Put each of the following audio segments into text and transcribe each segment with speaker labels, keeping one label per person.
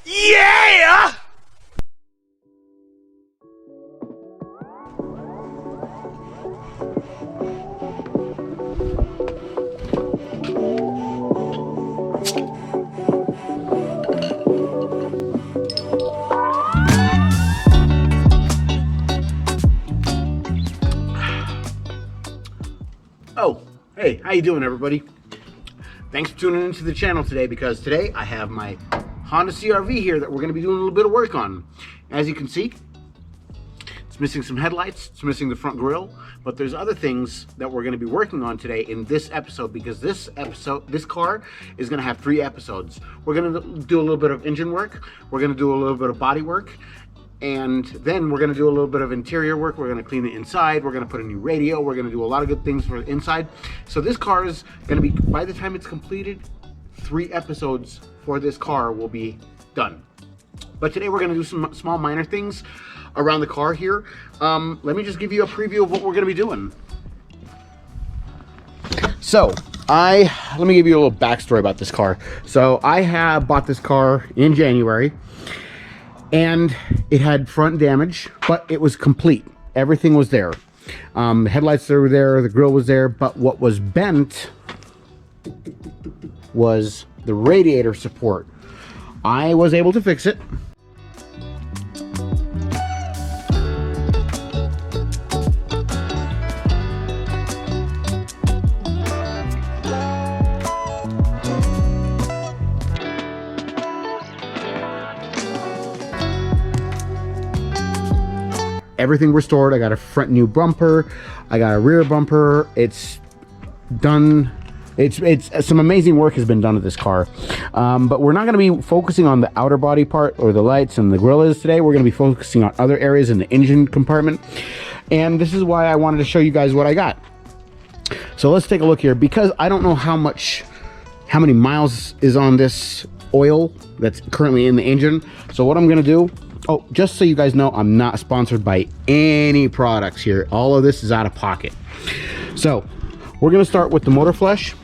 Speaker 1: Yeah! Oh, hey, how you doing, everybody? Thanks for tuning into the channel today, because today I have my Honda CR-V here that we're going to be doing a little bit of work on. As you can see, it's missing some headlights, it's missing the front grille, but there's other things that we're going to be working on today in this episode, because this car is going to have 3 episodes. We're going to do a little bit of engine work, we're going to do a little bit of body work, and then we're going to do a little bit of interior work. We're going to clean the inside, we're going to put a new radio, we're going to do a lot of good things for the inside. So this car is going to be, by the time it's completed, 3 episodes for this car will be done. But today we're going to do some small minor things around the car here. Let me just give you a preview of what we're going to be doing. So let me give you a little backstory about this car. So I have bought this car in January, and it had front damage, but it was complete. Everything was there. The headlights were there, the grille was there, but what was bent was the radiator support. I was able to fix it. Everything restored. I got a front new bumper, I got a rear bumper. It's done. It's some amazing work has been done to this car, but we're not going to be focusing on the outer body part or the lights and the grille is today. We're going to be focusing on other areas in the engine compartment, and this is why I wanted to show you guys what I got. So let's take a look here, because I don't know how many miles is on this oil that's currently in the engine. So what I'm going to do, oh, just so you guys know, I'm not sponsored by any products here. All of this is out of pocket. So we're going to start with the motor flush.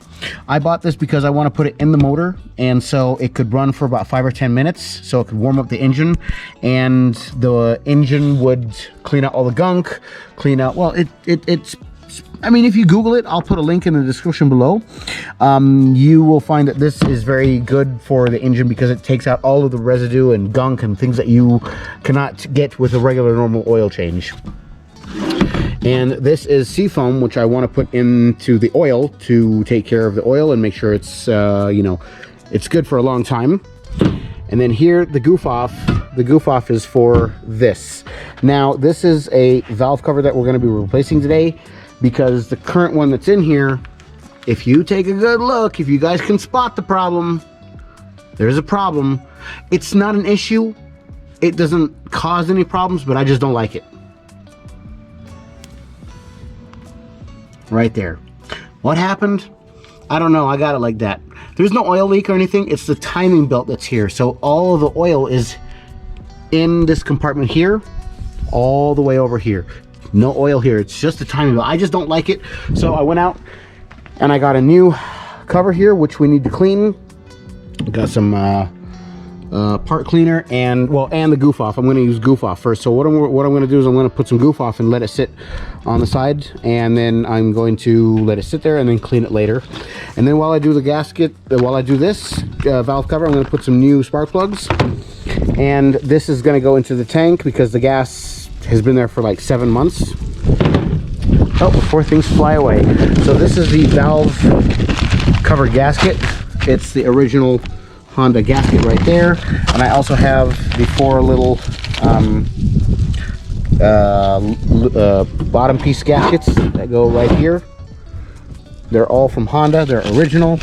Speaker 1: I bought this because I want to put it in the motor, and so it could run for about 5 or 10 minutes, so it could warm up the engine, and the engine would clean out all the gunk, clean out, well, it's I mean, if you Google it, I'll put a link in the description below. You will find that this is very good for the engine because it takes out all of the residue and gunk and things that you cannot get with a regular normal oil change. And this is seafoam, which I want to put into the oil to take care of the oil and make sure it's, you know, it's good for a long time. And then here, the goof off. The goof off is for this. Now, this is a valve cover that we're going to be replacing today, because the current one that's in here, if you take a good look, if you guys can spot the problem, there's a problem. It's not an issue. It doesn't cause any problems, but I just don't like it. Right there. What happened? I don't know. I got it like that. There's no oil leak or anything. It's the timing belt that's here. So all of the oil is in this compartment here, all the way over here. No oil here. It's just the timing belt. I just don't like it. So I went out and I got a new cover here, which we need to clean. Got some part cleaner and, well, and the goof off. I'm going to use goof off first. So what I'm going to do is I'm going to put some goof off and let it sit on the side, and then I'm going to let it sit there and then clean it later. And then while I do the gasket, while I do this valve cover, I'm going to put some new spark plugs, and this is going to go into the tank because the gas has been there for like 7 months. Oh, before things fly away. So this is the valve cover gasket. It's the original Honda gasket right there, and I also have the 4 little bottom piece gaskets that go right here. They're all from Honda. They're original.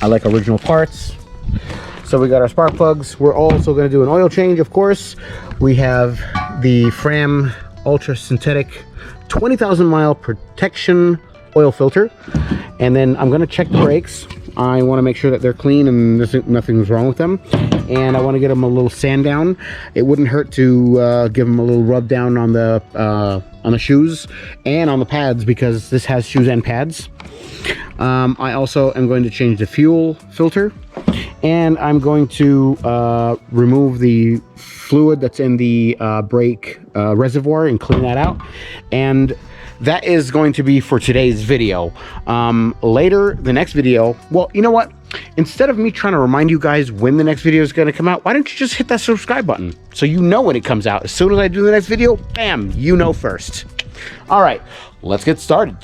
Speaker 1: I like original parts. So we got our spark plugs. We're also going to do an oil change, of course. We have the Fram Ultra Synthetic 20,000 mile protection oil filter, and then I'm going to check the brakes. I want to make sure that they're clean and nothing's wrong with them, and I want to get them a little sand down. It wouldn't hurt to give them a little rub down on the shoes and on the pads, because this has shoes and pads. I also am going to change the fuel filter, and I'm going to remove the fluid that's in the brake reservoir and clean that out. And that is going to be for today's video. Later, the next video, well, you know what? Instead of me trying to remind you guys when the next video is going to come out, why don't you just hit that subscribe button so you know when it comes out? As soon as I do the next video, bam, you know first. All right, let's get started.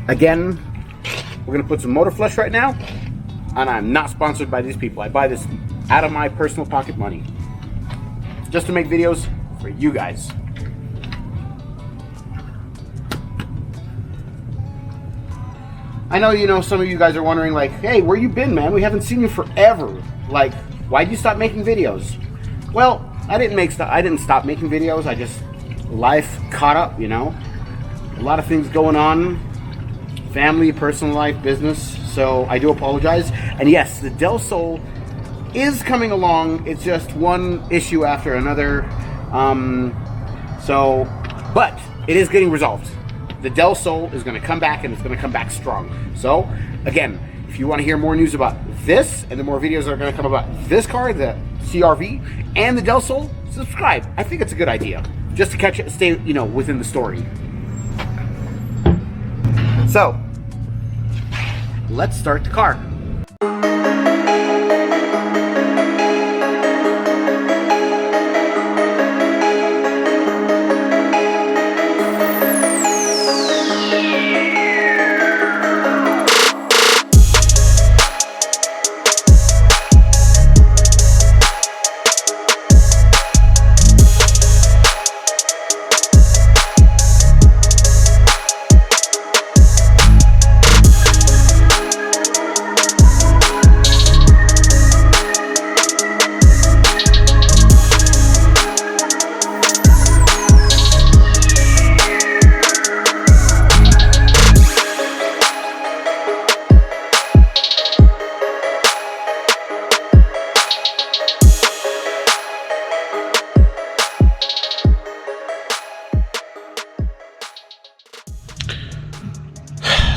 Speaker 1: Again, we're going to put some motor flush right now, and I'm not sponsored by these people. I buy this out of my personal pocket money just to make videos for you guys. I know, you know, some of you guys are wondering, like, hey, where you been, man? We haven't seen you forever. Like, why'd you stop making videos? Well, I didn't stop making videos. I just, life caught up, you know. A lot of things going on, family, personal life, business. So I do apologize. And yes, the Del Sol is coming along. It's just one issue after another. But it is getting resolved. The Del Sol is going to come back, and it's going to come back strong. So again, if you want to hear more news about this, and the more videos that are going to come about this car, the CRV and the Del Sol, subscribe. I think it's a good idea, just to catch it, stay, you know, within the story. So let's start the car.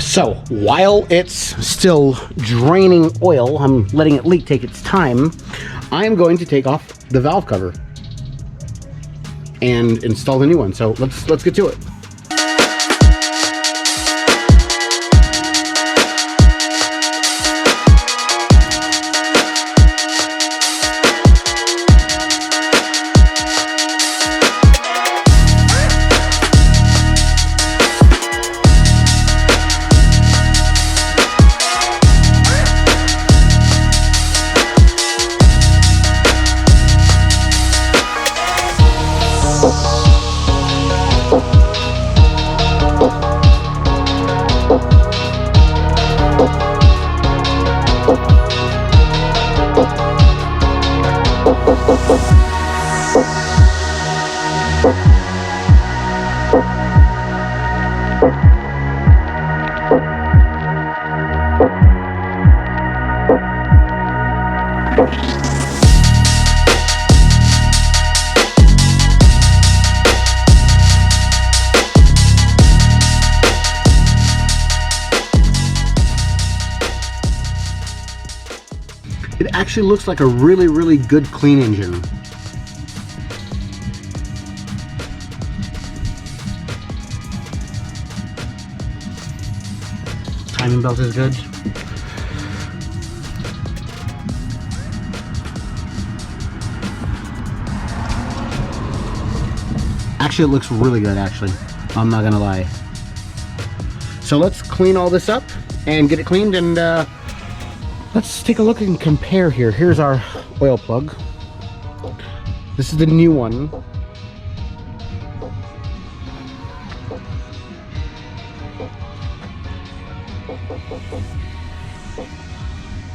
Speaker 1: So while it's still draining oil, I'm letting it leak, take its time, I'm going to take off the valve cover and install the new one. So let's get to it. It actually looks like a really, really good clean engine. Timing belt is good. Actually, it looks really good, actually. I'm not gonna lie. So let's clean all this up and get it cleaned, and let's take a look and compare here. Here's our oil plug. This is the new one.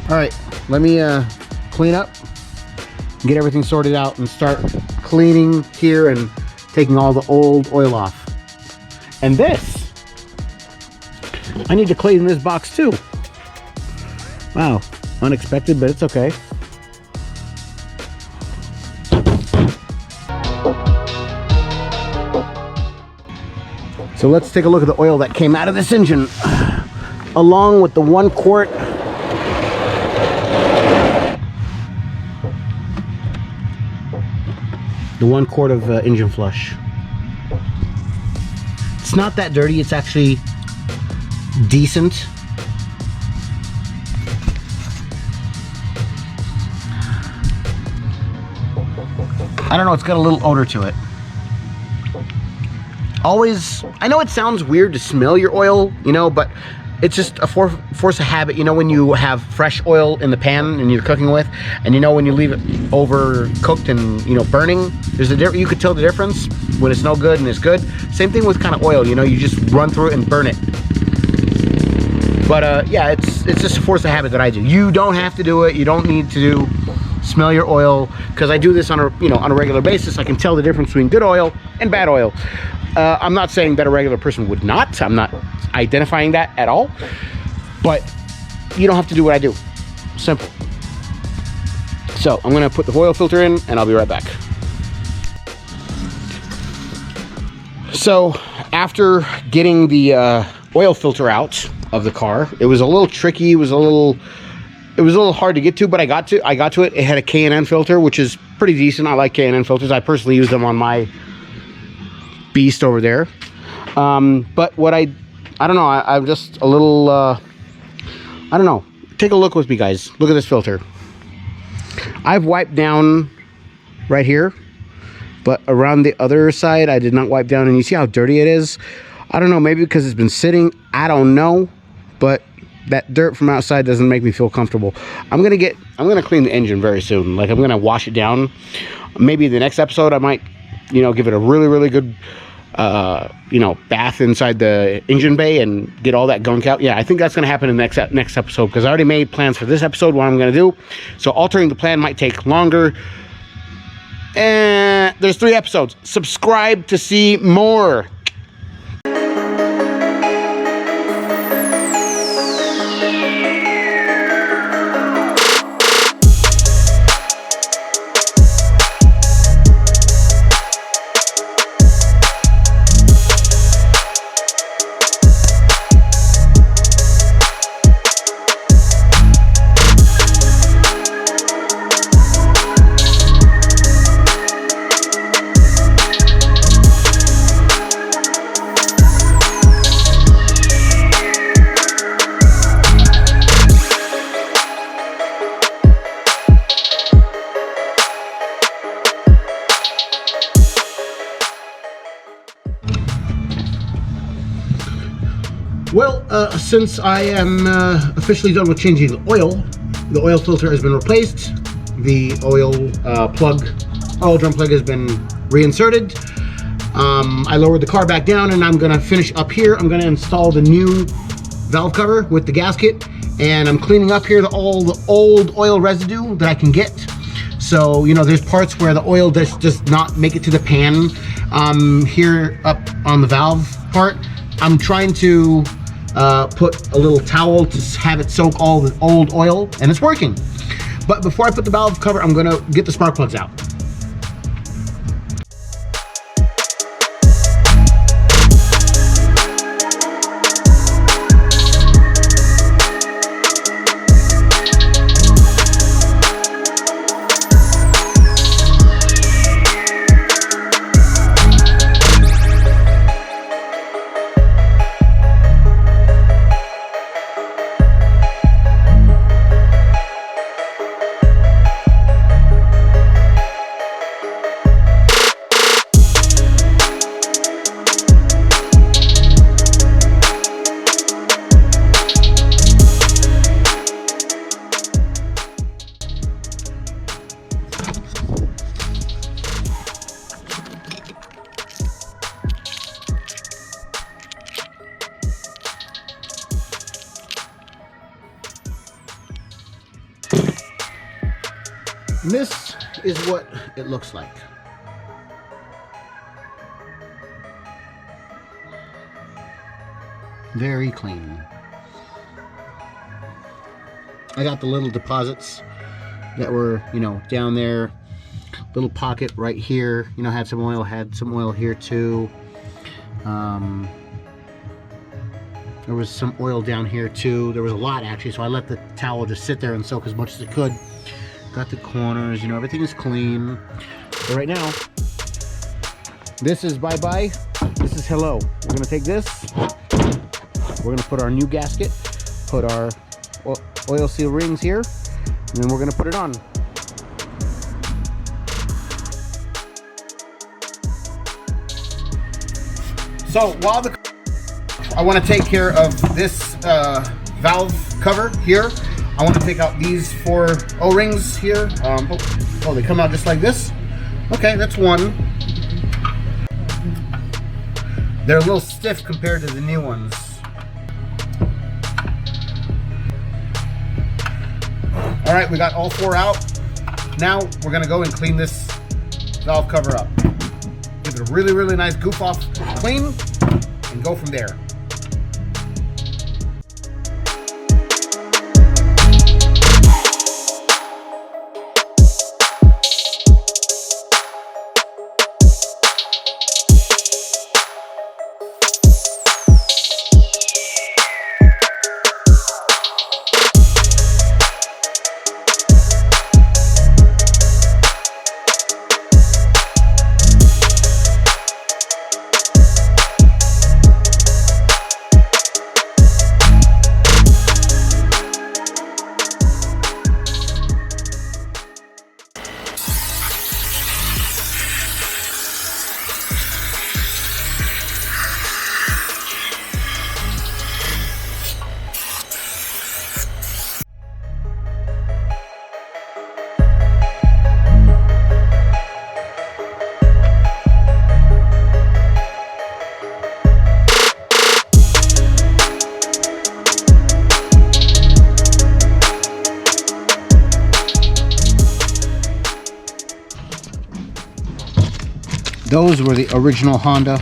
Speaker 1: All right, let me clean up, get everything sorted out, and start cleaning here and taking all the old oil off. And this, I need to clean this box too. Wow, unexpected, but it's okay. So let's take a look at the oil that came out of this engine, along with the 1 quart. The 1 quart of engine flush. It's not that dirty, it's actually decent. I don't know, it's got a little odor to it. Always, I know it sounds weird to smell your oil, you know, but it's just a force of habit. You know, when you have fresh oil in the pan and you're cooking with, and you know when you leave it overcooked and, you know, burning, there's a you could tell the difference when it's no good and it's good. Same thing with kind of oil, you know, you just run through it and burn it. But yeah, it's just a force of habit that I do. You don't have to do it. You don't need to smell your oil, because I do this on a, you know, on a regular basis. I can tell the difference between good oil and bad oil. I'm not saying that a regular person would not. I'm not identifying that at all. But you don't have to do what I do. Simple. So I'm gonna put the oil filter in and I'll be right back. So after getting the oil filter out of the car, it was a little tricky. It was a little hard to get to, but I got to it. It had a K&N filter, which is pretty decent. I like K&N filters. I personally use them on my beast over there. But what I don't know, I'm just a little, I don't know. Take a look with me, guys. Look at this filter. I've wiped down right here, but around the other side, I did not wipe down, and you see how dirty it is? I don't know, maybe because it's been sitting, I don't know, but that dirt from outside doesn't make me feel comfortable. I'm gonna clean the engine very soon. Like, I'm gonna wash it down. Maybe the next episode I might, you know, give it a really good you know, bath inside the engine bay and get all that gunk out. Yeah, I think that's gonna happen in the next episode, because I already made plans for this episode, what I'm gonna do. So altering the plan might take longer. And there's 3 episodes. Subscribe to see more. Well, since I am officially done with changing the oil filter has been replaced. The oil drum plug has been reinserted. I lowered the car back down, and I'm gonna finish up here. I'm gonna install the new valve cover with the gasket, and I'm cleaning up here all the old oil residue that I can get. So, you know, there's parts where the oil does not make it to the pan. Here up on the valve part, I'm trying to put a little towel to have it soak all the old oil, and it's working. But before I put the valve cover, I'm gonna get the spark plugs out. This is what it looks like. Very clean. I got the little deposits that were, you know, down there. Little pocket right here, you know, had some oil here too. There was some oil down here too. There was a lot actually, so I let the towel just sit there and soak as much as it could. Got the corners, you know, everything is clean. But right now, this is bye-bye, this is hello. We're gonna take this, we're gonna put our new gasket, put our oil seal rings here, and then we're gonna put it on. So while I want to take care of this valve cover here, I want to take out these 4 O-rings here. Oh, they come out just like this. Okay, that's one. They're a little stiff compared to the new ones. All right, we got all 4 out. Now we're gonna go and clean this valve cover up. Give it a really, really nice goof off clean and go from there. Those were the original Honda.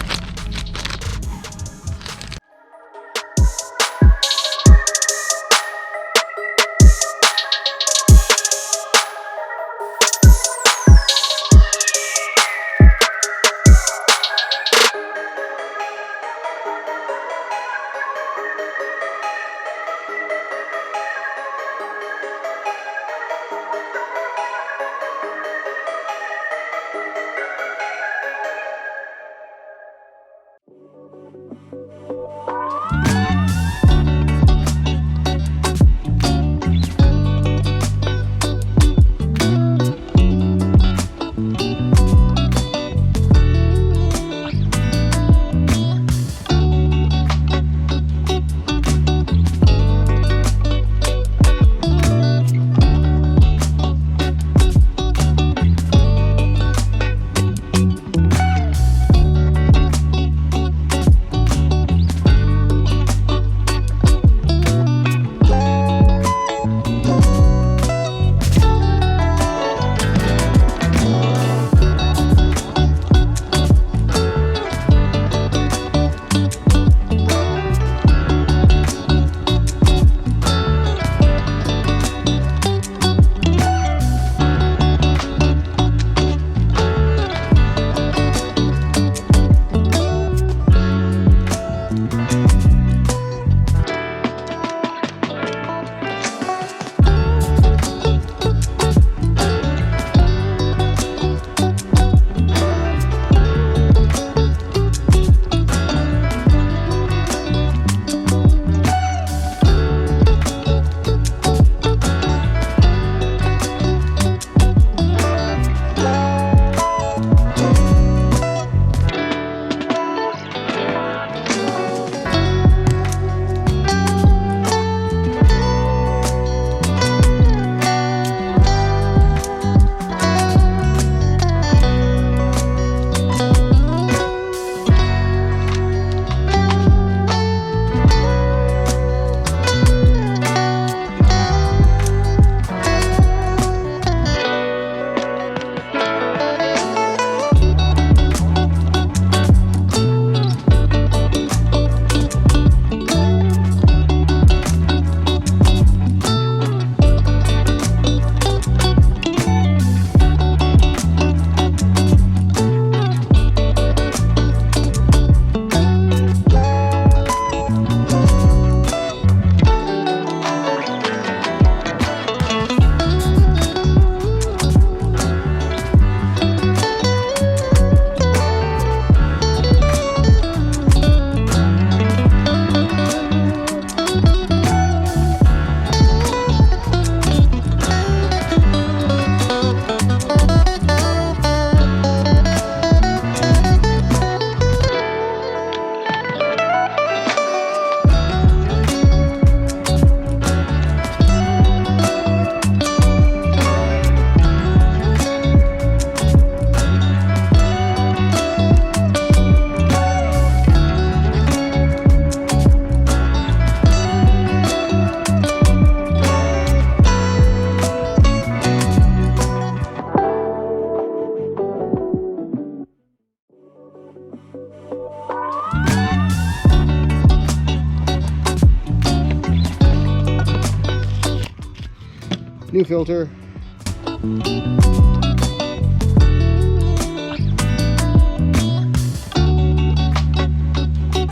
Speaker 1: New filter.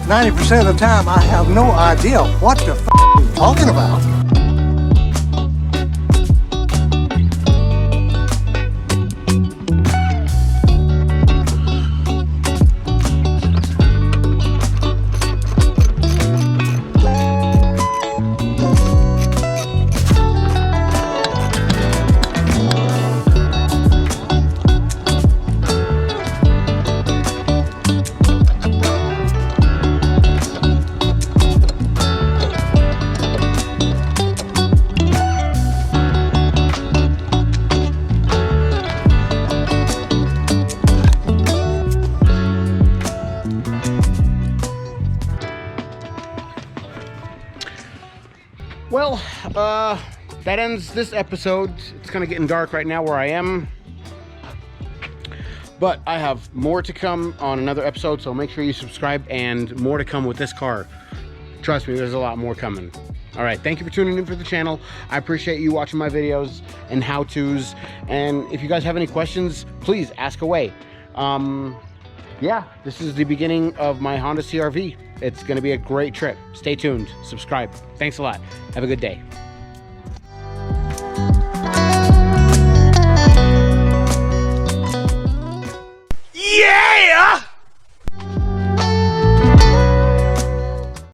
Speaker 2: 90% of the time, I have no idea what the f you're talking about.
Speaker 1: Well, that ends this episode. It's kind of getting dark right now where I am, but I have more to come on another episode, so make sure you subscribe, and more to come with this car. Trust me, there's a lot more coming. All right, thank you for tuning in for the channel. I appreciate you watching my videos and how-tos, and if you guys have any questions, please ask away. Yeah, this is the beginning of my Honda CR-V. It's going to be a great trip. Stay tuned. Subscribe. Thanks a lot. Have a good day.